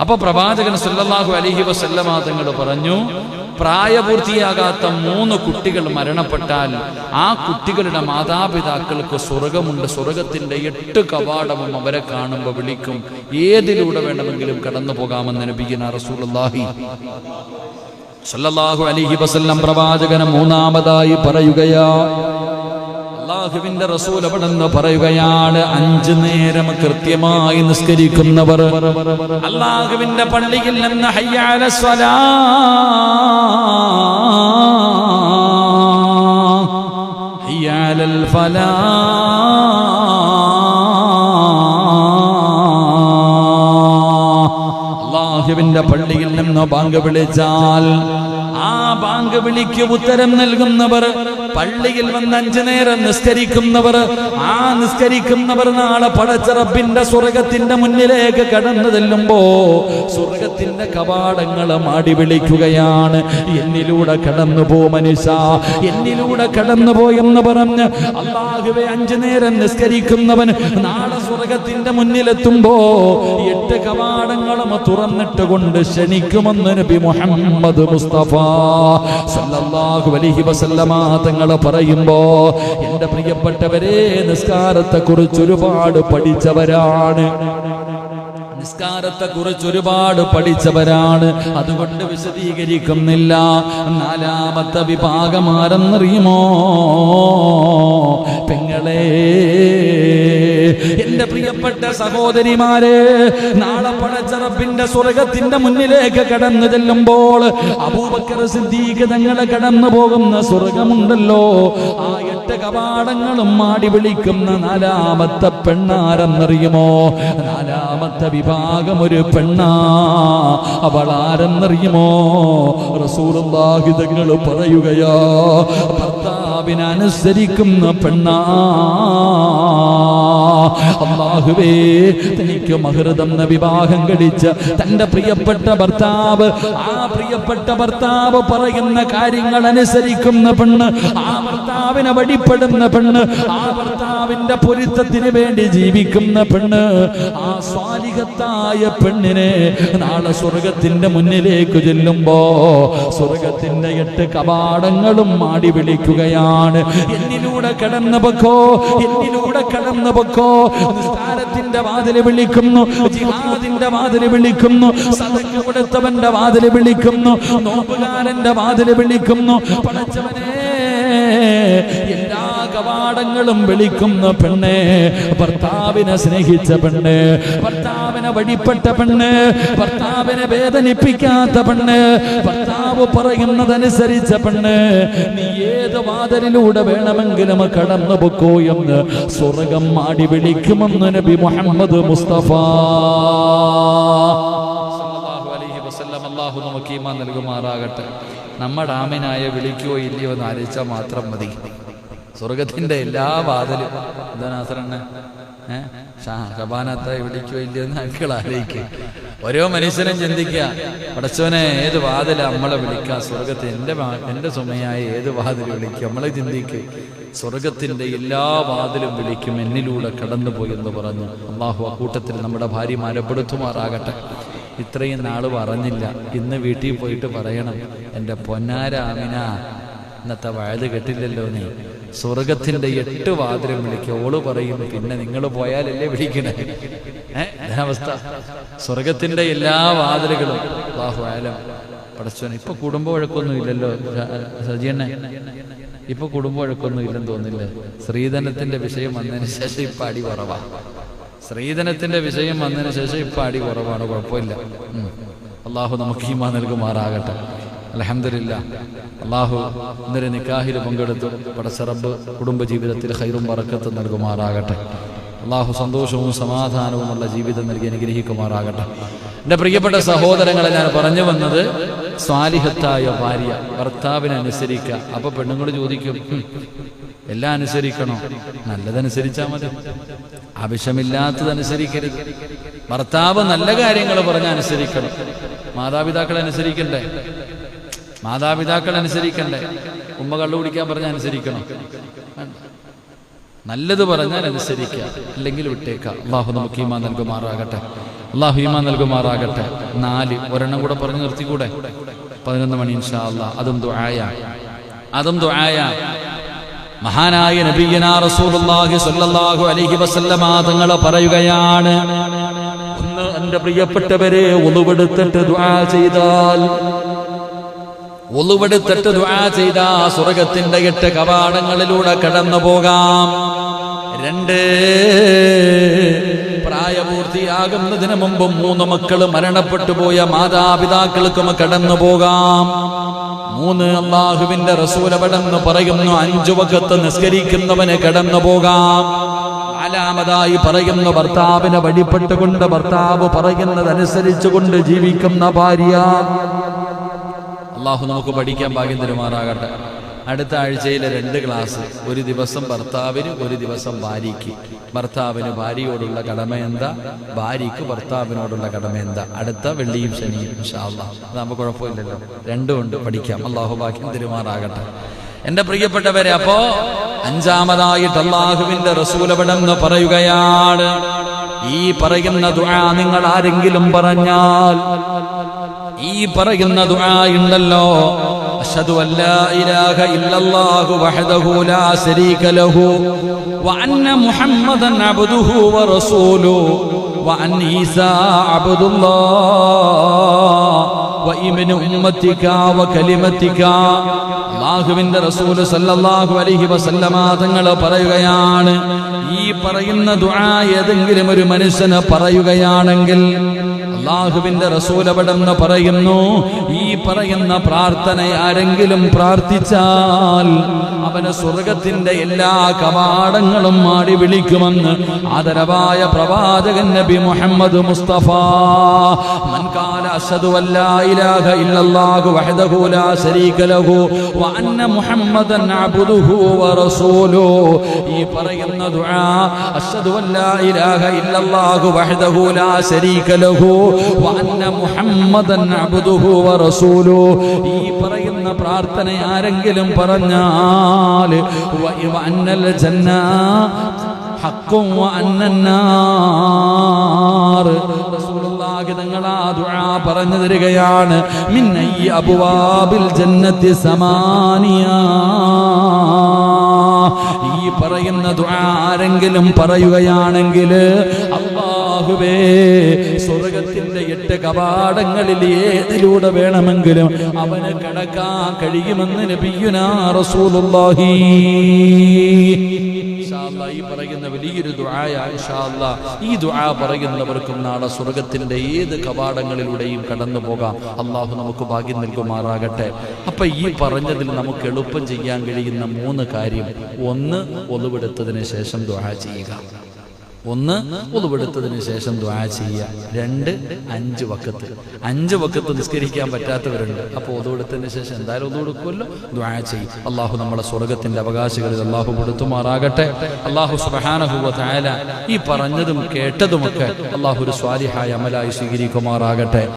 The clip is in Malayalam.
അപ്പൊ പ്രവാചകൻ സല്ലല്ലാഹു അലൈഹി വസല്ലമ തങ്ങൾ പറഞ്ഞു, പ്രായപൂർത്തിയാകാത്ത 3 കുട്ടികൾ മരണപ്പെട്ടാൽ ആ കുട്ടികളുടെ മാതാപിതാക്കൾക്ക് സ്വർഗമുണ്ട്. സ്വർഗത്തിന്റെ 8 കവാടവും അവരെ കാണുമ്പോൾ വിളിക്കും. ഏതിലൂടെ വേണമെങ്കിലും കടന്നു പോകാമെന്ന് നബിയുനാ റസൂലുള്ളാഹി സല്ലല്ലാഹു അലൈഹി വസല്ലം പ്രവാചകൻ മൂന്നാമതായി പറയുകയാ, അല്ലാഹുവിന്റെ റസൂൽ അവിടെന്ന് പറയുകയാണ്, 5 നേരം കൃത്യമായി നിസ്കരിക്കുന്നവർ, അല്ലാഹുവിന്റെ പള്ളിയിൽ നിന്ന് ഹയ്യ അലൽ സ്വലാ, ഹയ്യ അലൽ ഫലാ, അല്ലാഹുവിന്റെ പള്ളിയിൽ നിന്ന് ബാങ്ക് വിളിച്ചാൽ ആ ബാങ്ക് വിളിക്ക് ഉത്തരം നൽകുന്നവർ, പള്ളിയിൽ വന്ന് 5 നേരം നിസ്കരിക്കുന്നവർ, ആ നിസ്കരിക്കുന്നവർ നാളെ പടച്ച റബ്ബിന്റെ സ്വർഗത്തിന്റെ മുന്നിലേക്ക് കടന്നു ചെല്ലുമ്പോ സ്വർഗത്തിന്റെ കവാടങ്ങൾ മാടി വിളിക്കുകയാണ്, എന്നിലൂടെ കടന്നു പോ മനുഷ്യ, എന്നിലൂടെ കടന്നു പോയെന്ന് പറഞ്ഞ് അല്ലാഹുവേ 5 നേരം നിസ്കരിക്കുന്നവൻ നാളെ സ്വർഗത്തിന്റെ മുന്നിലെത്തുമ്പോ 8 കവാടങ്ങളും തുറന്നിട്ട് കൊണ്ട് ക്ഷണിക്കുമെന്ന് നബി മുഹമ്മദ് മുസ്തഫ സല്ലല്ലാഹു അലൈഹി വസല്ലമ തങ്ങൾ പറയുമ്പോ, എന്റെ പ്രിയപ്പെട്ടവരെ, നിസ്കാരത്തെക്കുറിച്ച് ഒരുപാട് പഠിച്ചവരാണ്, നിസ്കാരത്തെക്കുറിച്ച് ഒരുപാട് പഠിച്ചവരാണ്. അതുകൊണ്ട് വിശദീകരിക്കുന്നില്ല. 4ാമത്തെ വിഭാഗം ആരെന്നറിയുമോ? പെങ്ങളെ, എന്റെ പ്രിയപ്പെട്ട സഹോദരിമാരെ, നാളെ പടച്ച റബ്ബിന്റെ സ്വർഗത്തിന്റെ മുന്നിലേക്ക് കടന്നു ചെല്ലുമ്പോൾ അബൂബക്കർ സിദ്ദീഖ് തങ്ങളെ കടന്നു പോകുന്ന സ്വർഗമുണ്ടല്ലോ, ആ 8 കവാടങ്ങളും മാടി വിളിക്കുന്ന 4ാമത്തെ പെണ്ണാരെന്നറിയുമോ? 4ാമത്തെ വിഭാഗം ഒരു പെണ്ണാ. അവൾ ആരെന്നറിയുമോ? റസൂലുള്ളാഹി തങ്ങൾ പറയുകയാ, ഭർത്താവിനെ അനുസരിക്കുന്ന പെണ്ണാ. അല്ലാഹുവേ, തനിക്ക് മഹർ തന്ന വിവാഹം കഴിച്ച തന്റെ പ്രിയപ്പെട്ട ഭർത്താവ്, ആ പ്രിയപ്പെട്ട ഭർത്താവ് പറയുന്ന കാര്യങ്ങൾ അനുസരിക്കുന്ന പെണ്ണ്, ആ ഭർത്താവിനെ വഴിപ്പെടുന്ന പെണ്ണ്, ആ ഭർത്താവിന്റെ പൊരുത്തത്തിന് വേണ്ടി ജീവിക്കുന്ന പെണ്ണ്, ആ സ്വാലിഹത്തായ പെണ്ണിനെ നാളെ സ്വർഗത്തിന്റെ മുന്നിലേക്ക് ചെല്ലുമ്പോ സ്വർഗത്തിന്റെ 8 കവാടങ്ങളും മാടി വിളിക്കുകയാണ്, എന്നിലൂടെ കടന്നു പൊക്കോ, എന്നിലൂടെ കടന്നു പൊക്കോ. നിസ്കാരത്തിന്റെ വാതില് വിളിക്കുന്നു, ജിഹാദിന്റെ വാതില് വിളിക്കുന്നു, സദഖ കൊടുത്തവന്റെ വാതില് വിളിക്കുന്നു, നോമ്പുകാരന്റെ വാതില് വിളിക്കുന്നു. പടച്ചവനെ, എല്ലാ കവാടങ്ങളും വിളിക്കുന്ന പെണ്ണ്, ഭർത്താവിനെ സ്നേഹിച്ച പെണ്ണ്, ഭർത്താവിനെ വഴിപ്പെട്ട പെണ്ണ്, ഭർത്താവിനെ വേദനിപ്പിക്കാത്ത പെണ്ണ്, ഭർത്താവ് പറയുന്നതനുസരിച്ച പെണ്ണ്, നീ ഏത് വാതിലിലൂടെ വേണമെങ്കിലും കടന്നു പൊക്കോ എന്ന് സ്വർഗം മാടി വിളിക്കുമെന്ന് നബി മുഹമ്മദ് മുസ്തഫ സല്ലല്ലാഹു അലൈഹി വസല്ലം. അല്ലാഹു നമുക്ക് ഈമാൻ നൽകുമാറാകട്ടെ. നമ്മുടെ ആമിനായ വിളിക്കോ ഇല്ലയോ എന്ന് ആലോചിച്ചാൽ മാത്രം മതി. സ്വർഗത്തിന്റെ എല്ലാ വാതിലും എന്താ ഷബാനത്തായി വിളിക്കോ ഇല്ലയോ എന്ന് അക്കൾ ആലോചിക്കുക. ഓരോ മനുഷ്യനും ചിന്തിക്കുക, പടച്ചവനെ ഏത് വാതില നമ്മളെ വിളിക്കുക, സ്വർഗത്തിൽ എന്റെ സുമയായ ഏത് വാതിൽ വിളിക്കുക. നമ്മളെ ചിന്തിക്കുക, സ്വർഗത്തിന്റെ എല്ലാ വാതിലും വിളിക്കും, എന്നിലൂടെ കടന്നുപോയി എന്ന് പറഞ്ഞു. അല്ലാഹു ആ കൂട്ടത്തിൽ നമ്മുടെ ഭാര്യമാരെ പെടുത്തുമാറാകട്ടെ. ഇത്രയും നാള് പറഞ്ഞില്ല, ഇന്ന് വീട്ടിൽ പോയിട്ട് പറയണം, എൻ്റെ പൊന്നാര ആമിന, ഇന്നത്തെ വയത് കേട്ടില്ലല്ലോ നീ, സ്വർഗത്തിന്റെ 8 വാതിലും വിളിക്കുക. ഓള് പറയും, പിന്നെ നിങ്ങൾ പോയാലല്ലേ വിളിക്കണേ. അവസ്ഥ സ്വർഗത്തിന്റെ എല്ലാ വാതിലുകളും. അല്ലാഹു ആലം. പടച്ചോനെ, ഇപ്പൊ കുടുംബ വഴക്കൊന്നും ഇല്ലല്ലോ സജിയണ്ണെ, ഇപ്പൊ കുടുംബ വഴക്കൊന്നും ഇല്ലെന്ന് തോന്നില്ലേ? സ്ത്രീധനത്തിന്റെ വിഷയം വന്നതിന് ശേഷം ഇപ്പൊ അടി കുറവാ. സ്ത്രീധനത്തിന്റെ വിഷയം വന്നതിന് ശേഷം ഇപ്പൊ അടി കുറവാണ്, കുഴപ്പമില്ല. അല്ലാഹു നമുക്ക് ഈമാൻ നൽകുമാറാകട്ടെ. അൽഹംദുലില്ലാഹ്. അല്ലാഹു ഇന്നലെ നിക്കാഹിൽ പങ്കെടുത്തു. പടച്ച റബ്ബ് കുടുംബജീവിതത്തിൽ ഖൈറും ബറക്കത്തും നൽകുമാറാകട്ടെ. അല്ലാഹു സന്തോഷവും സമാധാനവുമുള്ള ജീവിതം നൽകി അനുഗ്രഹിക്കുമാറാകട്ടെ. എൻ്റെ പ്രിയപ്പെട്ട സഹോദരങ്ങളെ, ഞാൻ പറഞ്ഞു വന്നത് സ്വാലിഹത്തായ ഭാര്യ ഭർത്താവിനെ അനുസരിക്കുക. അപ്പൊ പെണ്ണുങ്ങൾ ചോദിക്കും, എല്ലാം അനുസരിക്കണോ? നല്ലതനുസരിച്ചാൽ മതി, ആവശ്യമില്ലാത്തതനുസരിക്കരുത്. ഭർത്താവ് നല്ല കാര്യങ്ങൾ പറഞ്ഞ് അനുസരിക്കണം. മാതാപിതാക്കളെ അനുസരിക്കണ്ടേ? മാതാപിതാക്കൾ അനുസരിക്കണ്ടേ? ഉമ്മ കള്ളു കുടിക്കാൻ പറഞ്ഞാൽ അനുസരിക്കണം. നല്ലത് പറഞ്ഞാൽ അനുസരിക്കുക, അല്ലെങ്കിൽ വിട്ടേക്കാം. അല്ലാഹു നമുക്ക് ഈമാൻ നൽകുമാറാകട്ടെ. അള്ളാഹു ഈമാൻ നൽകുമാറാകട്ടെ. 4 ഒരെണ്ണം കൂടെ പറഞ്ഞു നിർത്തിക്കൂടെ? 11 മണി ഇൻഷാ അല്ലാഹ്. അതും ദുആയ. മഹാനായ നബിയനാ റസൂലുള്ളാഹി സ്വല്ലല്ലാഹു അലൈഹി വസല്ലമ തങ്ങൾ പറയുകയാണ്, ഒന്ന് എന്റെ പ്രിയപ്പെട്ടവരെ, ഒളുവെടുത്തിട്ട് ദുആ ചെയ്താൽ സ്വർഗത്തിന്റെ 8 കവാടങ്ങളിലൂടെ കടന്നു പോകാം. 2 പ്രായപൂർത്തിയാകുന്നതിന് മുമ്പ് 3 മക്കൾ മരണപ്പെട്ടു പോയ മാതാപിതാക്കൾക്കും കടന്നു പോകാം. 3 അല്ലാഹുവിന്റെ റസൂൽ അവിടെന്ന് പറയുന്നു 5 വഖത്ത് നിസ്കരിക്കുന്നവന് കടന്നു പോകാം. 4-മതായി പറയുന്നു ഭർത്താവിനെ വഴിപ്പെട്ടുകൊണ്ട് ഭർത്താവ് പറയുന്നതനുസരിച്ചുകൊണ്ട് ജീവിക്കുന്ന ഭാര്യ. അള്ളാഹു നമുക്ക് പഠിക്കാൻ ഭാഗ്യം തരുമാറാകട്ടെ. അടുത്ത ആഴ്ചയിലെ 2 ക്ലാസ്, ഒരു ദിവസം ഭർത്താവിന്, ഒരു ദിവസം ഭാര്യയ്ക്ക്. ഭർത്താവിന് ഭാര്യയോടുള്ള കടമ എന്താ, ഭാര്യയ്ക്ക് ഭർത്താവിനോടുള്ള കടമ എന്താ? അടുത്ത വെള്ളിയും ശനിയും ഇൻഷാ അല്ലാഹ്. അതാകുമ്പോൾ കുഴപ്പമില്ലല്ലോ, 2 കൊണ്ട് പഠിക്കാം. അള്ളാഹു ഭാഗ്യം തരുമാറാകട്ടെ. എന്റെ പ്രിയപ്പെട്ടവരെ, അപ്പോ 5-മതായിട്ട് അല്ലാഹുവിന്റെ റസൂൽ അവിടെന്ന് പറയുകയാണ്, ഈ പറയുന്ന ദുആ നിങ്ങൾ ആരെങ്കിലും പറഞ്ഞാൽ, ഈ പറയുന്ന ദുആ ഉണ്ടല്ലോ, അശ്ഹദു അല്ലാ ഇലാഹ ഇല്ലല്ലാഹു വഹ്ദഹു ലാ ശരീക ലഹു വ അന്ന മുഹമ്മദൻ അബ്ദുഹു വ റസൂലുഹു വ അന്ന ഈസാ അബ്ദുല്ലാഹ് വ ഇബ്നു ഉമ്മത്തിക വ കലിമത്തിക. അല്ലാഹുവിന്റെ റസൂൽ സല്ലല്ലാഹു അലൈഹി വസല്ലമ തങ്ങൾ പറയുകയാണ്, ഈ പറയുന്ന ദുആ ഏതെങ്കിലും ഒരു മനുഷ്യന് പറയുകയാണെങ്കിൽ, അല്ലാഹുവിന്റെ റസൂൽ അവിടെന്ന് പറയുന്നു, ഈ പറയുന്ന പ്രാർത്ഥന ആരെങ്കിലും പ്രാർത്ഥിച്ചാൽ അവന് സ്വർഗത്തിന്റെ എല്ലാ കവാടങ്ങളും മാടി വിളിക്കുമെന്ന് ആദരവായ പ്രവാചകൻ നബി മുഹമ്മദ് മുസ്തഫ. മൻ ഖാല അശ്ഹദു അല്ലാ ഇലാഹ ഇല്ലല്ലാഹു വഹ്ദഹു ലാ ശരീക ലഹു വ അന്ന മുഹമ്മദൻ അബ്ദുഹു വ റസൂലുഹു. ഈ പറയുന്ന ദുആ, അശ്ഹദു അല്ലാ ഇലാഹ ഇല്ലല്ലാഹു വഹ്ദഹു ലാ ശരീക ലഹു വ അന്ന മുഹമ്മദൻ അബ്ദുഹു വ റസൂലുഹു, ഈ പറയുന്ന പ്രാർത്ഥന ആരെങ്കിലും പറഞ്ഞാൽ, വ അന്നൽ ജന്ന ഹഖ്ഖുൻ വ അന്നന്നാർ, റസൂലുള്ളാഹി തങ്ങൾ ആ ദുആ പറഞ്ഞു തരികയാണ്, മിൻ അയ്യി അബ്വാബിൽ ജന്നത്തി സമാനിയ. ഈ പറയുന്ന ദുആ ആരെങ്കിലും പറയുകയാണെങ്കിൽ, അല്ലാഹുവേ, സ്വർഗത്തിന്റെ 8 കവാടങ്ങളിൽ ഏതിലൂടെ വേണമെങ്കിലും അവന് കടക്കാൻ കഴിയുമെന്ന് നബിയുനാ റസൂലുള്ളാഹി. ഈ പറയുന്ന വലിയൊരു ദുആയ ഇൻഷാ അല്ലാഹ്. ഈ ദുആ പറയുന്നവർക്കും നാളെ സ്വർഗത്തിന്റെ ഏത് കവാടങ്ങളിലൂടെയും കടന്നു പോകാം. അള്ളാഹു നമുക്ക് ഭാഗ്യം നൽകുമാറാകട്ടെ. അപ്പൊ ഈ പറഞ്ഞതിൽ നമുക്ക് എളുപ്പം ചെയ്യാൻ കഴിയുന്ന 3 കാര്യം: 1 ഒളുവെടുത്തതിന് ശേഷം ദുആ ചെയ്യുക. 1 ഒളുവെടുത്തതിന് ശേഷം ദുആ ചെയ്യുക. 2 5 വഖത്ത്. 5 വഖത്ത് നിസ്കരിക്കാൻ പറ്റാത്തവരുണ്ട്. അപ്പോൾ ഒളുവെടുത്തതിന് ശേഷം എന്തായാലും ഒളുവെടുക്കുമല്ലോ, ദുആ ചെയ്യും. അള്ളാഹു നമ്മളെ സ്വർഗത്തിന്റെ അവകാശികളിൽ അള്ളാഹു പെടുത്തുമാറാകട്ടെ. അള്ളാഹു സുബ്ഹാനഹു വ തആല ഈ പറഞ്ഞതും കേട്ടതുമൊക്കെ അള്ളാഹു ഒരു സ്വാലിഹായ അമലായി സ്വീകരിക്കുമാറാകട്ടെ.